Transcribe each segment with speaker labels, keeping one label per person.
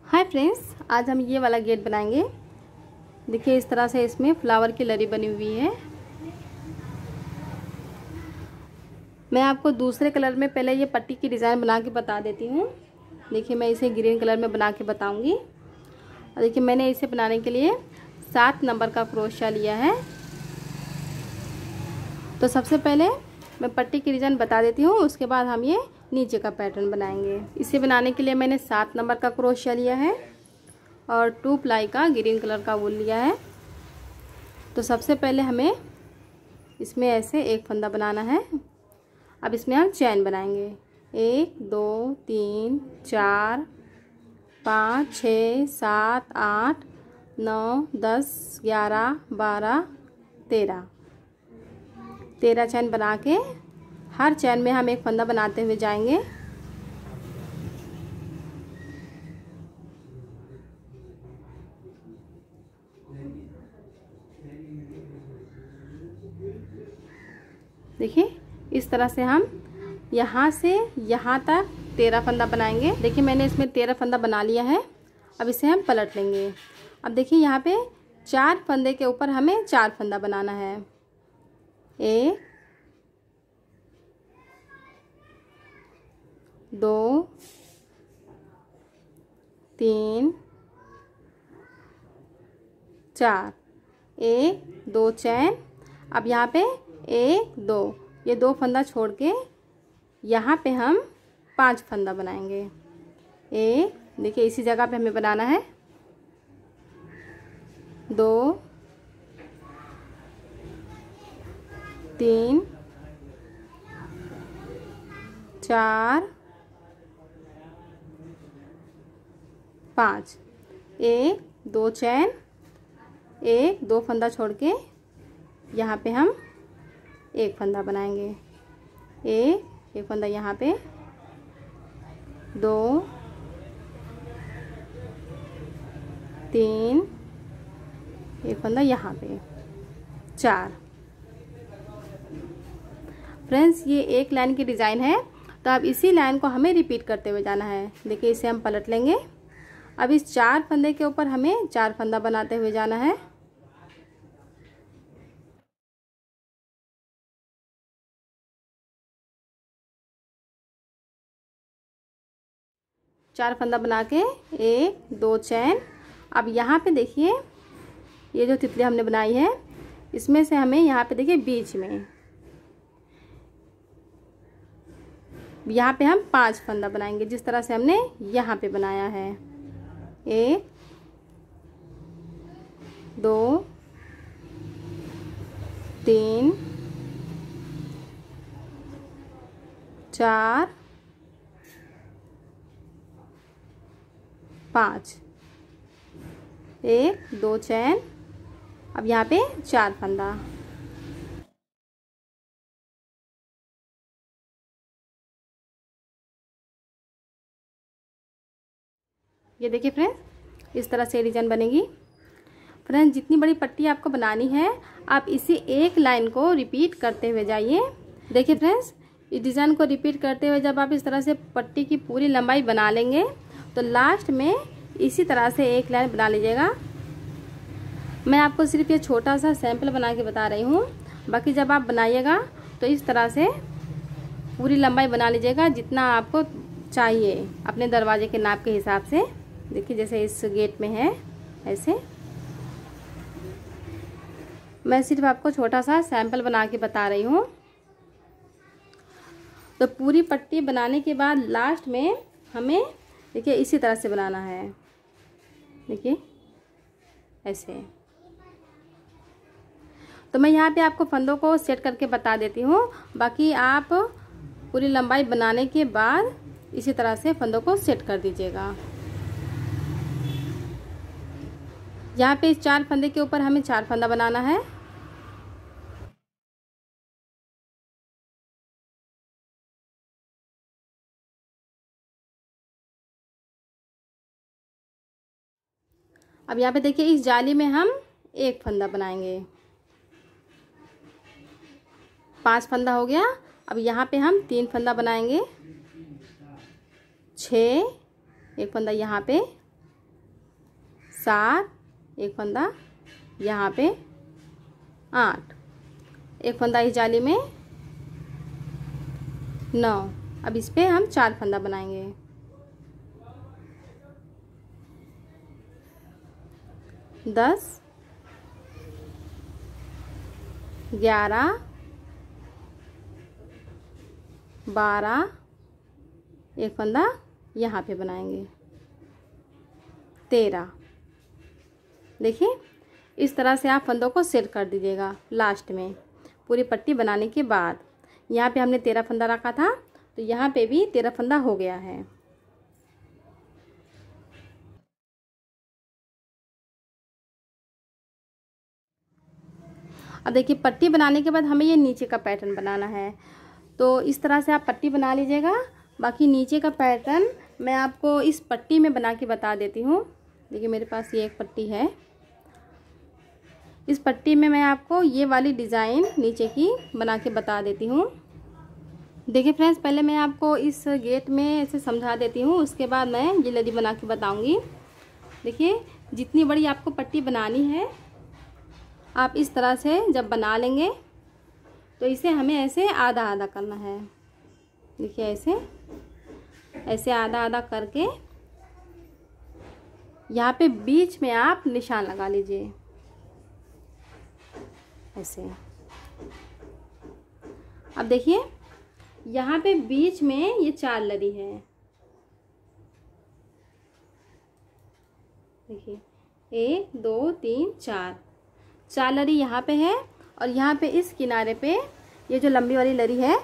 Speaker 1: Hi friends, आज हम ये वाला गेट बनाएंगे। देखिए इस तरह से इसमें फ्लावर की लड़ी बनी हुई है। मैं आपको दूसरे कलर में पहले ये पट्टी की डिज़ाइन बना के बता देती हूँ। देखिए मैं इसे ग्रीन कलर में बना के बताऊँगी। और देखिए मैंने इसे बनाने के लिए 7 नंबर का क्रोशिया लिया है। तो सबसे पहले मैं पट्टी की डिज़ाइन बता देती हूँ, उसके बाद हम ये नीचे का पैटर्न बनाएंगे। इसे बनाने के लिए मैंने 7 नंबर का क्रोशिया लिया है और 2 प्लाई का ग्रीन कलर का वूल लिया है। तो सबसे पहले हमें इसमें ऐसे एक फंदा बनाना है। अब इसमें हम चैन बनाएंगे। 1 2 3 4 5 6 7 8 9 10 11 12 13 चैन बना के हर चैन में हम एक फंदा बनाते हुए जाएंगे। देखिए इस तरह से हम यहाँ से यहाँ तक 13 फंदा बनाएंगे। देखिए मैंने इसमें 13 फंदा बना लिया है। अब इसे हम पलट लेंगे। अब देखिए यहाँ पे 4 फंदे के ऊपर हमें 4 फंदा बनाना है। 1 2 3 4 1 2 चैन। अब यहाँ पे 1 2 ये 2 फंदा छोड़ के यहाँ पे हम 5 फंदा बनाएंगे। देखिए इसी जगह पे हमें बनाना है। 2 3 4 5 1 2 चैन 1 2 फंदा छोड़ के यहाँ पे हम एक फंदा बनाएंगे। एक फंदा यहाँ पे, 2 3 एक फंदा यहाँ पे, 4। फ्रेंड्स ये एक लाइन की डिज़ाइन है, तो अब इसी लाइन को हमें रिपीट करते हुए जाना है। देखिए इसे हम पलट लेंगे। अब इस 4 फंदे के ऊपर हमें 4 फंदा बनाते हुए जाना है। चार फंदा बना के 1 2 चैन। अब यहाँ पे देखिए ये जो तितली हमने बनाई है, इसमें से हमें यहाँ पे देखिए बीच में यहाँ पे हम 5 फंदा बनाएंगे, जिस तरह से हमने यहाँ पे बनाया है। 1 2 3 4 5 1 2 चैन। अब यहाँ पे 4 फंदा। ये देखिए फ्रेंड्स इस तरह से डिजाइन बनेगी। फ्रेंड्स जितनी बड़ी पट्टी आपको बनानी है, आप इसी एक लाइन को रिपीट करते हुए जाइए। देखिए फ्रेंड्स इस डिज़ाइन को रिपीट करते हुए जब आप इस तरह से पट्टी की पूरी लंबाई बना लेंगे, तो लास्ट में इसी तरह से एक लाइन बना लीजिएगा। मैं आपको सिर्फ ये छोटा सा सैंपल बना के बता रही हूँ। बाकी जब आप बनाइएगा तो इस तरह से पूरी लंबाई बना लीजिएगा, जितना आपको चाहिए अपने दरवाजे के नाप के हिसाब से। देखिए जैसे इस गेट में है ऐसे। मैं सिर्फ आपको छोटा सा सैंपल बना के बता रही हूँ। तो पूरी पट्टी बनाने के बाद लास्ट में हमें देखिए इसी तरह से बनाना है। देखिए ऐसे। तो मैं यहाँ पे आपको फंदों को सेट करके बता देती हूँ। बाकी आप पूरी लंबाई बनाने के बाद इसी तरह से फंदों को सेट कर दीजिएगा। यहाँ पे इस 4 फंदे के ऊपर हमें 4 फंदा बनाना है। अब यहाँ पे देखिए इस जाली में हम एक फंदा बनाएंगे। 5 फंदा हो गया। अब यहाँ पे हम 3 फंदा बनाएंगे। 6 एक फंदा यहाँ पे, 7, एक फंदा यहाँ पे 8, एक फंदा इस जाली में 9। अब इस पे हम 4 फंदा बनाएंगे। 10, 11, 12, एक फंदा यहाँ पे बनाएंगे 13। देखिए इस तरह से आप फंदों को सेट कर दीजिएगा। लास्ट में पूरी पट्टी बनाने के बाद यहाँ पे हमने 13 फंदा रखा था, तो यहाँ पे भी 13 फंदा हो गया है। अब देखिए पट्टी बनाने के बाद हमें ये नीचे का पैटर्न बनाना है, तो इस तरह से आप पट्टी बना लीजिएगा। बाकी नीचे का पैटर्न मैं आपको इस पट्टी में बना के बता देती हूँ। देखिए मेरे पास ये एक पट्टी है, इस पट्टी में मैं आपको ये वाली डिज़ाइन नीचे की बना के बता देती हूँ। देखिए फ्रेंड्स, पहले मैं आपको इस गेट में ऐसे समझा देती हूँ, उसके बाद मैं ये लड़ी बना के बताऊँगी। देखिए जितनी बड़ी आपको पट्टी बनानी है, आप इस तरह से जब बना लेंगे तो इसे हमें ऐसे आधा आधा करना है। देखिए ऐसे आधा आधा करके यहाँ पे बीच में आप निशान लगा लीजिए ऐसे। अब देखिए यहाँ पे बीच में ये 4 लड़ी है। देखिए 1 2 3 4 लड़ी यहाँ पे है, और यहाँ पे इस किनारे पे ये जो लंबी वाली लड़ी है,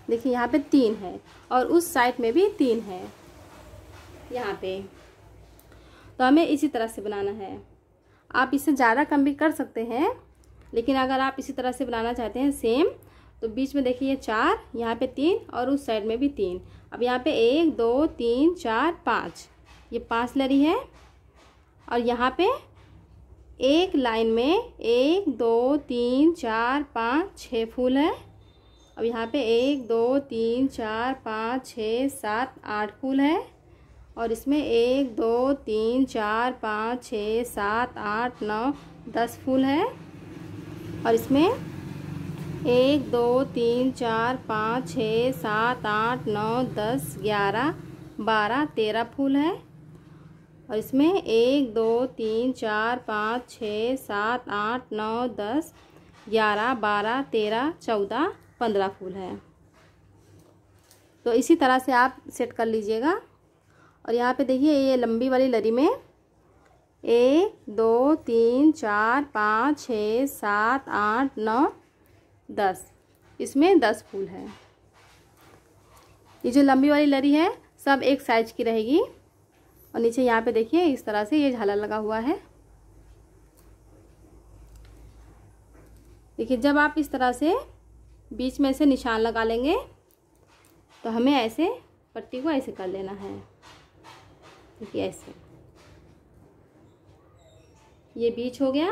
Speaker 1: देखिए यहाँ पे 3 है, और उस साइड में भी 3 है यहाँ पे। तो हमें इसी तरह से बनाना है। आप इससे ज़्यादा कम भी कर सकते हैं, लेकिन अगर आप इसी तरह से बनाना चाहते हैं सेम, तो बीच में देखिए ये 4, यहाँ पे 3 और उस साइड में भी 3। अब यहाँ पे 1 2 3 4 5, ये 5 लड़ी है, और यहाँ पे एक लाइन में 1 2 3 4 5 6 फूल है। अब यहाँ पे 1 2 3 4 5 6 7 8 फूल है, और इसमें 1 2 3 4 5 6 7 8 9 10 फूल है, और इसमें 1 2 3 4 5 6 7 8 9 10 11 12 13 फूल है, और इसमें 1 2 3 4 5 6 7 8 9 10 11 12 13 14 15 फूल है। तो इसी तरह से आप सेट कर लीजिएगा। और यहाँ पे देखिए ये लंबी वाली लड़ी में 1 2 3 4 5 6 7 8 9 10, इसमें 10 फूल है। ये जो लंबी वाली लड़ी है सब एक साइज की रहेगी, और नीचे यहाँ पे देखिए इस तरह से ये झालर लगा हुआ है। देखिए जब आप इस तरह से बीच में से निशान लगा लेंगे, तो हमें ऐसे पट्टी को ऐसे कर लेना है। देखिए ऐसे, ये बीच हो गया।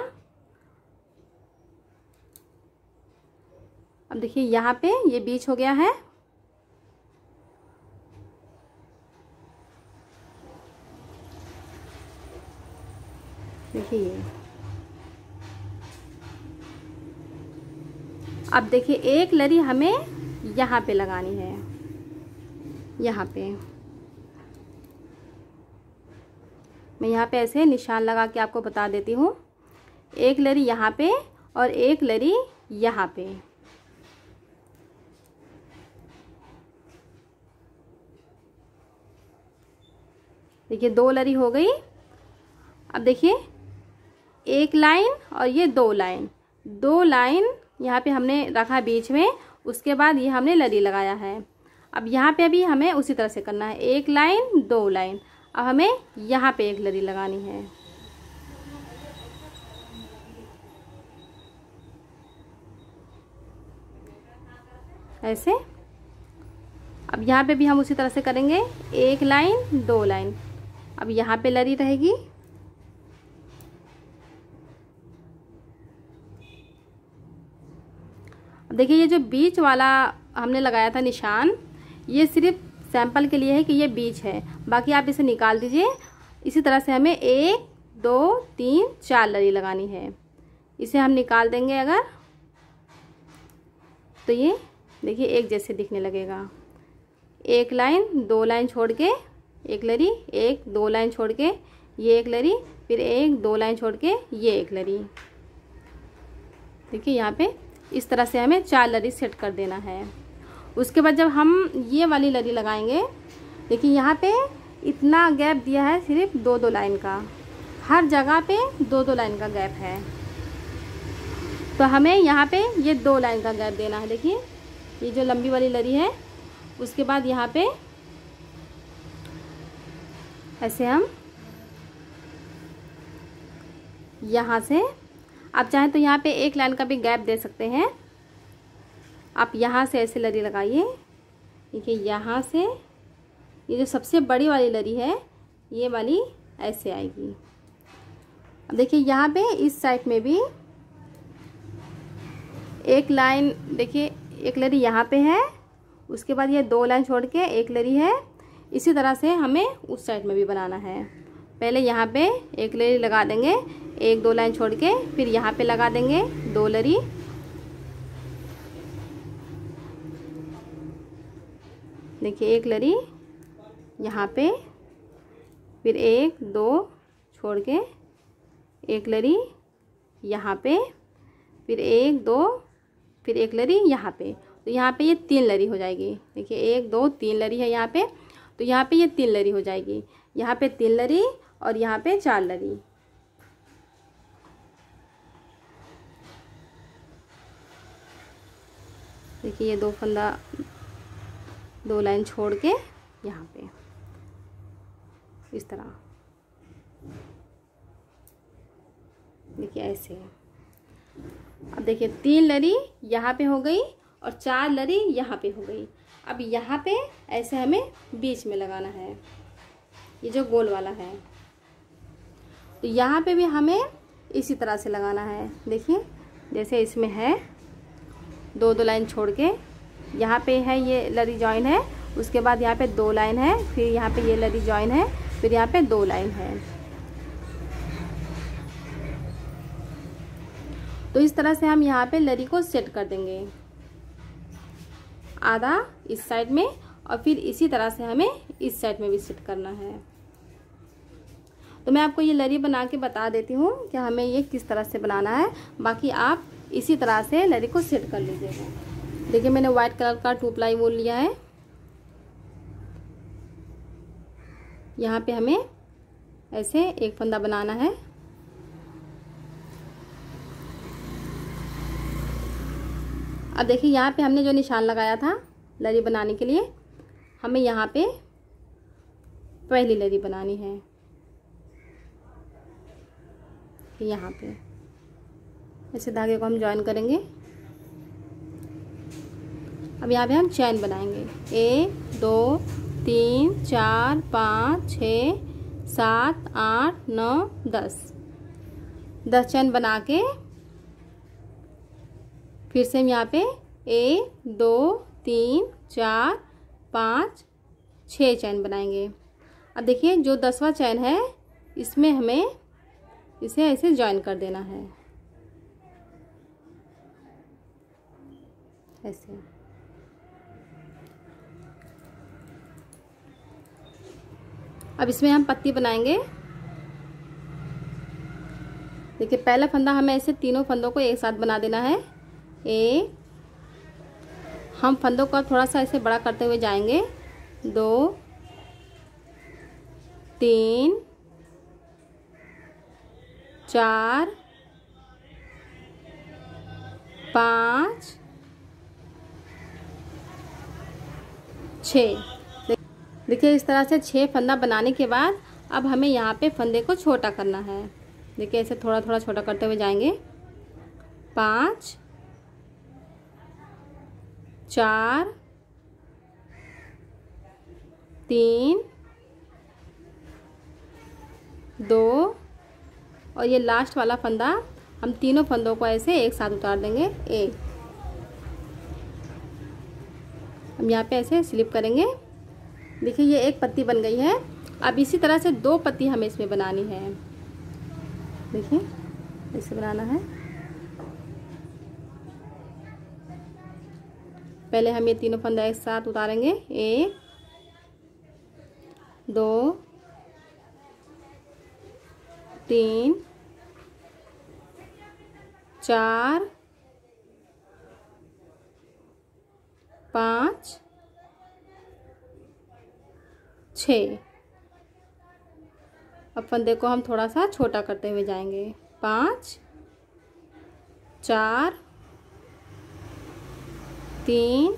Speaker 1: अब देखिए यहाँ पे ये बीच हो गया है। देखिए अब देखिए एक लड़ी हमें यहाँ पे लगानी है, यहाँ पे मैं यहाँ पे ऐसे निशान लगा के आपको बता देती हूँ। एक लड़ी यहाँ पे और एक लड़ी यहाँ पे। देखिए 2 लड़ी हो गई। अब देखिए एक लाइन और ये 2 लाइन, 2 लाइन यहाँ पे हमने रखा बीच में, उसके बाद ये हमने लड़ी लगाया है। अब यहाँ पे भी हमें उसी तरह से करना है, 1 लाइन 2 लाइन। अब हमें यहाँ पे एक लड़ी लगानी है। ऐसे। अब यहाँ पे भी हम उसी तरह से करेंगे, 1 लाइन 2 लाइन। अब यहाँ पे लड़ी रहेगी। देखिए ये जो बीच वाला हमने लगाया था निशान, ये सिर्फ सैंपल के लिए है कि ये बीच है, बाकी आप इसे निकाल दीजिए। इसी तरह से हमें 1 2 3 4 लरी लगानी है। इसे हम निकाल देंगे अगर, तो ये देखिए एक जैसे दिखने लगेगा। एक लाइन, 2 लाइन छोड़ के एक लरी, 1 2 लाइन छोड़ के ये एक लरी, फिर 1 2 लाइन छोड़ के ये एक लरी। देखिए यहाँ पे इस तरह से हमें 4 लरी सेट कर देना है। उसके बाद जब हम ये वाली लरी लगाएंगे, देखिए यहाँ पे इतना गैप दिया है सिर्फ 2 2 लाइन का, हर जगह पे 2 2 लाइन का गैप है। तो हमें यहाँ पे ये 2 लाइन का गैप देना है। देखिए ये जो लंबी वाली लरी है, उसके बाद यहाँ पे ऐसे हम यहाँ से, आप चाहें तो यहाँ पे 1 लाइन का भी गैप दे सकते हैं। आप यहाँ से ऐसे लरी लगाइए। देखिए यहाँ से ये जो सबसे बड़ी वाली लरी है, ये वाली ऐसे आएगी। अब देखिए यहाँ पे इस साइड में भी 1 लाइन, देखिए एक लरी यहाँ पे है, उसके बाद ये 2 लाइन छोड़ के एक लरी है। इसी तरह से हमें उस साइड में भी बनाना है। पहले यहाँ पे एक लरी लगा देंगे, 1 2 लाइन छोड़ के, फिर यहाँ पे लगा देंगे 2 लरी, देखिए एक लरी यहाँ पे, फिर 1 2 छोड़ के एक लरी यहाँ पे, फिर 1 2, फिर एक लरी यहाँ पे। तो यहाँ पे ये 3 लरी हो जाएगी। देखिए 1 2 3 लरी है यहाँ पे, तो यहाँ पे ये 3 लरी हो जाएगी। यहाँ पे 3 लरी और यहाँ पे 4 लरी। देखिए ये 2 फंदा, 2 लाइन छोड़ के यहाँ पे इस तरह, देखिए ऐसे। अब देखिए 3 लरी यहाँ पे हो गई और 4 लरी यहाँ पे हो गई। अब यहाँ पे ऐसे हमें बीच में लगाना है, ये जो गोल वाला है। तो यहाँ पे भी हमें इसी तरह से लगाना है। देखिए जैसे इसमें है 2 2 लाइन छोड़ के, यहाँ पे है ये लरी जॉइन है, उसके बाद यहाँ पे 2 लाइन है, फिर यहाँ पे ये लरी जॉइन है, फिर यहाँ पे 2 लाइन है। तो इस तरह से हम यहाँ पे लरी को सेट कर देंगे, आधा इस साइड में और फिर इसी तरह से हमें इस साइड में भी सेट करना है। तो मैं आपको ये लरी बना के बता देती हूँ कि हमें ये किस तरह से बनाना है। बाकी आप इसी तरह से लरी को सेट कर लीजिएगा। देखिए मैंने व्हाइट कलर का 2 प्लाई वूल लिया है। यहाँ पे हमें ऐसे एक फंदा बनाना है। अब देखिए यहाँ पे हमने जो निशान लगाया था लरी बनाने के लिए, हमें यहाँ पे पहली लरी बनानी है। यहाँ पे ऐसे धागे को हम जॉइन करेंगे। अब यहाँ पे हम चैन बनाएंगे। 1 2 3 4 5 6 7 8 9 10 चैन बना के फिर से हम यहाँ पे 1 2 3 4 5 6 चैन बनाएंगे। अब देखिए जो 10वां चैन है इसमें हमें इसे ऐसे जॉइन कर देना है, ऐसे। अब इसमें हम पत्ती बनाएंगे। देखिए पहला फंदा हमें ऐसे तीनों फंदों को एक साथ बना देना है। हम फंदों को थोड़ा सा ऐसे बड़ा करते हुए जाएंगे। 2 3 4 5 6। देखिए इस तरह से 6 फंदा बनाने के बाद अब हमें यहाँ पे फंदे को छोटा करना है। देखिए ऐसे थोड़ा थोड़ा छोटा करते हुए जाएंगे। 5 4 3 2 और ये लास्ट वाला फंदा हम तीनों फंदों को ऐसे एक साथ उतार देंगे। 1 हम यहाँ पे ऐसे स्लिप करेंगे। देखिए ये एक पत्ती बन गई है। अब इसी तरह से 2 पत्ती हमें इसमें बनानी है। देखिए ऐसे बनाना है। पहले हम ये तीनों फंदा एक साथ उतारेंगे। 1 2 3 4 5 6। अब फंदे को हम थोड़ा सा छोटा करते हुए जाएंगे। 5 4 3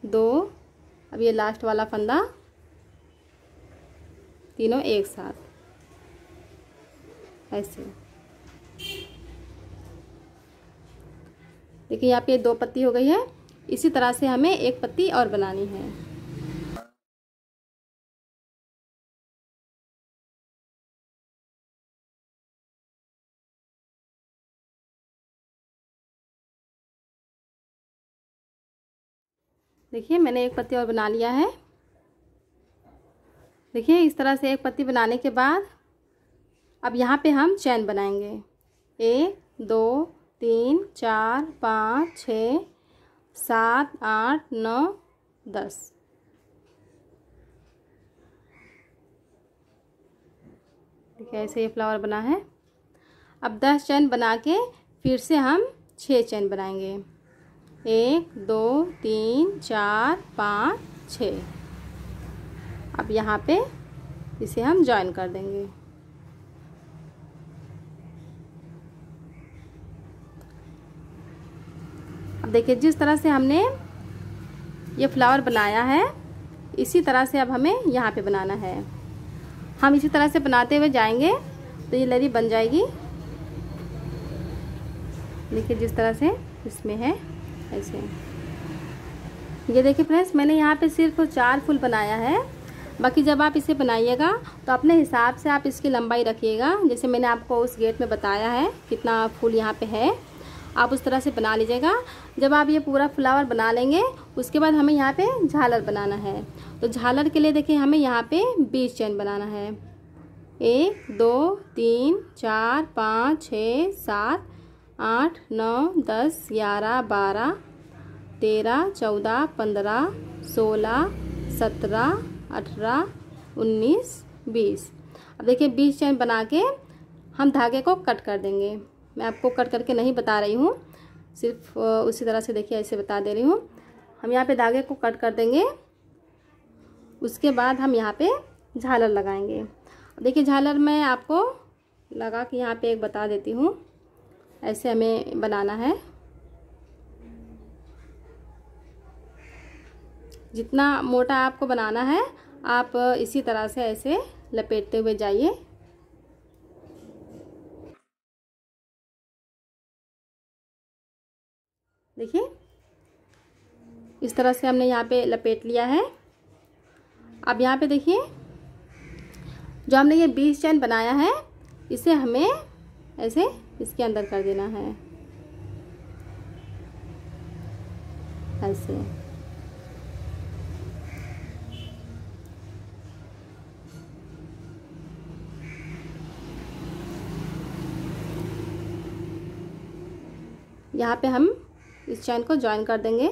Speaker 1: 2। अब ये लास्ट वाला फंदा तीनों एक साथ ऐसे। देखिए यहाँ पे 2 पत्ती हो गई है। इसी तरह से हमें एक पत्ती और बनानी है। देखिए मैंने एक पत्ती और बना लिया है। देखिए इस तरह से एक पत्ती बनाने के बाद अब यहाँ पे हम चैन बनाएंगे। 1 2 3 4 5 6 7 8 9 10। देखिए ऐसे ये फ्लावर बना है। अब 10 चैन बना के फिर से हम 6 चैन बनाएंगे। 1 2 3 4 5 6। अब यहाँ पे इसे हम जॉइन कर देंगे। अब देखिए जिस तरह से हमने ये फ्लावर बनाया है इसी तरह से अब हमें यहाँ पे बनाना है। हम इसी तरह से बनाते हुए जाएंगे तो ये लड़ी बन जाएगी। देखिए जिस तरह से इसमें है ऐसे। ये देखिए फ्रेंड्स मैंने यहाँ पे सिर्फ 4 फूल बनाया है। बाकी जब आप इसे बनाइएगा तो अपने हिसाब से आप इसकी लंबाई रखिएगा। जैसे मैंने आपको उस गेट में बताया है कितना फूल यहाँ पे है, आप उस तरह से बना लीजिएगा। जब आप ये पूरा फ्लावर बना लेंगे उसके बाद हमें यहाँ पे झालर बनाना है। तो झालर के लिए देखिए हमें यहाँ पे 20 चैन बनाना है। 1 2 3 4 5 6 7 8 9 10 11 12 13 14 15 16 17 18 19 20। अब देखिए 20 चैन बना के हम धागे को कट कर देंगे। मैं आपको कट करके नहीं बता रही हूँ, सिर्फ उसी तरह से देखिए ऐसे बता दे रही हूँ। हम यहाँ पे धागे को कट कर देंगे। उसके बाद हम यहाँ पे झालर लगाएंगे। देखिए झालर मैं आपको लगा के यहाँ पे एक बता देती हूँ। ऐसे हमें बनाना है। जितना मोटा आपको बनाना है आप इसी तरह से ऐसे लपेटते हुए जाइए। देखिए इस तरह से हमने यहाँ पे लपेट लिया है। अब यहाँ पे देखिए जो हमने ये 20 चैन बनाया है इसे हमें ऐसे इसके अंदर कर देना है ऐसे। यहाँ पे हम इस चैन को ज्वाइन कर देंगे।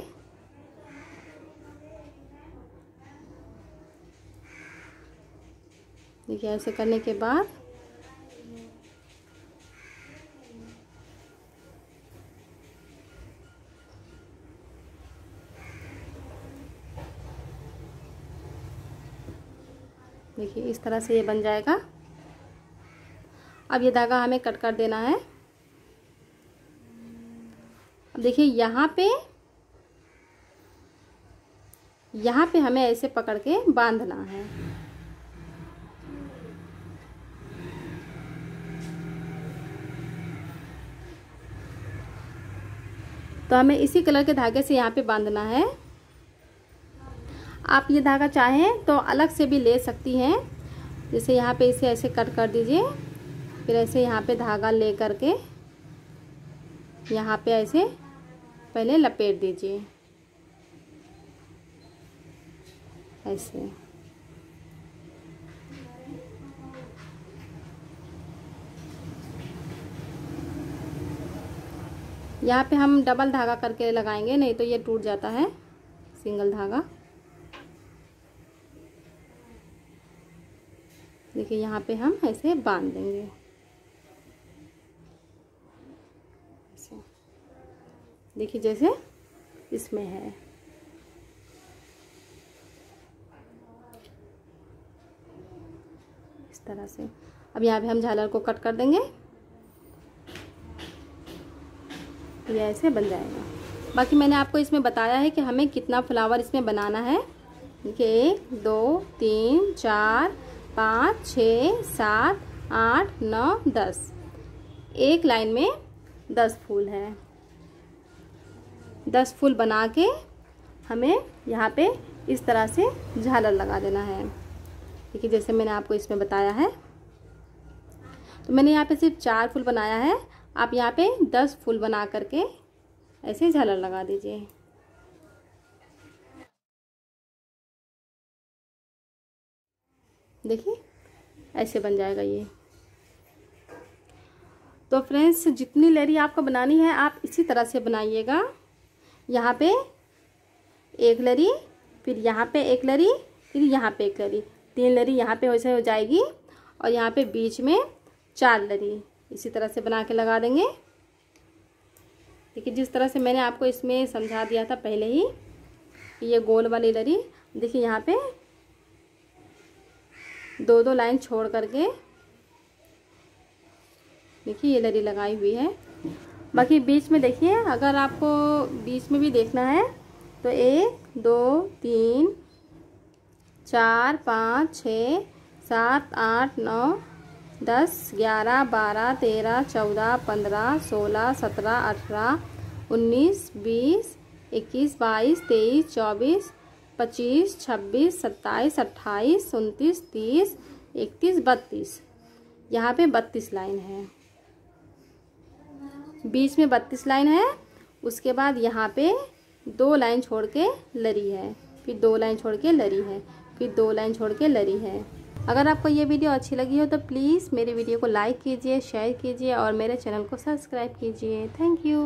Speaker 1: देखिए ऐसे करने के बाद देखिए इस तरह से ये बन जाएगा। अब ये धागा हमें कट कर देना है। अब देखिए यहाँ पे हमें ऐसे पकड़ के बांधना है। तो हमें इसी कलर के धागे से यहाँ पे बांधना है। आप ये धागा चाहें तो अलग से भी ले सकती हैं। जैसे यहाँ पे इसे ऐसे कट कर दीजिए, फिर ऐसे यहाँ पे धागा ले करके यहाँ पे ऐसे पहले लपेट दीजिए ऐसे। यहाँ पे हम डबल धागा करके लगाएंगे, नहीं तो ये टूट जाता है, सिंगल धागा। देखिए यहाँ पे हम ऐसे बांध देंगे, ऐसे। देखिए जैसे इसमें है। इस तरह से। अब यहाँ पे हम झालर को कट कर देंगे, ये ऐसे बन जाएगा। बाकी मैंने आपको इसमें बताया है कि हमें कितना फ्लावर इसमें बनाना है। देखिए 1 2 3 4 5 6 7 8 9 10, एक लाइन में 10 फूल है। 10 फूल बना के हमें यहाँ पे इस तरह से झालर लगा देना है। देखिए जैसे मैंने आपको इसमें बताया है। तो मैंने यहाँ पे सिर्फ 4 फूल बनाया है, आप यहाँ पे 10 फूल बना करके ऐसे झालर लगा दीजिए। देखिए ऐसे बन जाएगा ये। तो फ्रेंड्स जितनी लरी आपको बनानी है आप इसी तरह से बनाइएगा। यहाँ पे एक लरी, फिर यहाँ पे एक लरी, फिर यहाँ पे एक लरी, 3 लरी यहाँ पे वैसे हो जाएगी, और यहाँ पे बीच में 4 लरी इसी तरह से बना के लगा देंगे। देखिए जिस तरह से मैंने आपको इसमें समझा दिया था पहले ही, ये गोल वाली लरी। देखिए यहाँ पे 2-2 लाइन छोड़ करके देखिए ये लरी लगाई हुई है। बाकी बीच में देखिए, अगर आपको बीच में भी देखना है तो 1 2 3 4 5 6 7 8 9 10 11 12 13 14 15 16 17 18 19 20 21 22 23 24 25 26 27 28 29 30 31 32, यहाँ पे 32 लाइन है। बीच में 32 लाइन है। उसके बाद यहाँ पे 2 लाइन छोड़ के लरी है, फिर 2 लाइन छोड़ के लरी है, फिर 2 लाइन छोड़ के लरी है। अगर आपको ये वीडियो अच्छी लगी हो तो प्लीज़ मेरे वीडियो को लाइक कीजिए, शेयर कीजिए और मेरे चैनल को सब्सक्राइब कीजिए। Thank you.